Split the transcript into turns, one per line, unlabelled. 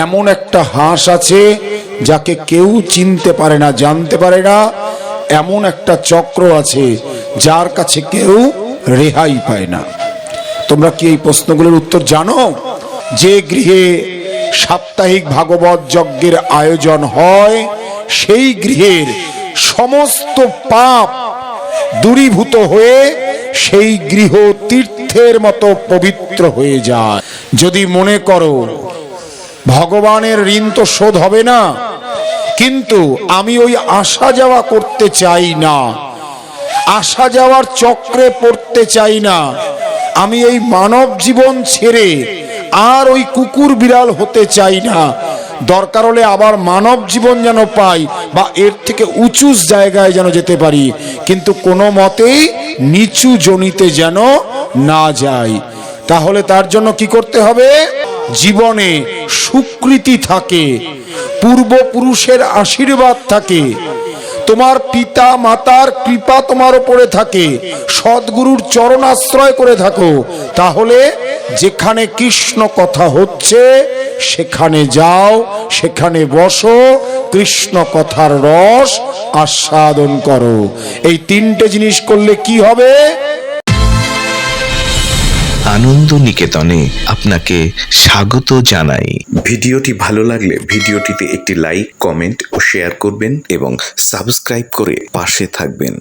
এমন একটা হাঁস আছে যাকে কেউ চিনতে পারে না, জানতে পারে না। এমন একটা চক্র আছে যার কাছে কেউ রেহাই পায় না। তোমরা কি এই প্রশ্নগুলোর উত্তর জানো? যে গৃহে সাপ্তাহিক ভাগবত যজ্ঞের আয়োজন হয় সেই গৃহের সমস্ত পাপ দূরীভূত হয়ে সেই গৃহ তীর্থের মতো পবিত্র হয়ে যায়। যদি মনে করো ভগবানের ঋণ তো শোধ হবে না, কিন্তু আমি ওই আসা যাওয়া করতে চাই না, আসা যাওয়ার চক্রে পড়তে চাই না, আমি এই মানব জীবন ছেড়ে আর ওই কুকুর বিড়াল হতে চাই না, দরকার হলে আবার মানব জীবন যেন পাই বা এর থেকে উঁচু জায়গায় যেন যেতে পারি, কিন্তু কোনো মতেই নিচু জনিতে যেন না যাই। তাহলে তার জন্য কি করতে হবে? জীবনে সুকৃতি থাকে, পূর্বপুরুষের আশীর্বাদ থাকে, তোমার পিতা মাতার কৃপা তোমার উপরে থাকে, সদ্গুরুর চরণাশ্রয় করে থাকো, তাহলে যেখানে কৃষ্ণ কথা হচ্ছে সেখানে যাও, সেখানে বসো, কৃষ্ণ কথার রস আস্বাদন করো। এই তিনটে জিনিস করলে কি হবে?
আনন্দ নিকেতনে আপনাকে স্বাগত জানাই।
ভিডিওটি ভালো লাগলে ভিডিওটিতে একটি লাইক, কমেন্ট ও শেয়ার করবেন এবং সাবস্ক্রাইব করে পাশে থাকবেন।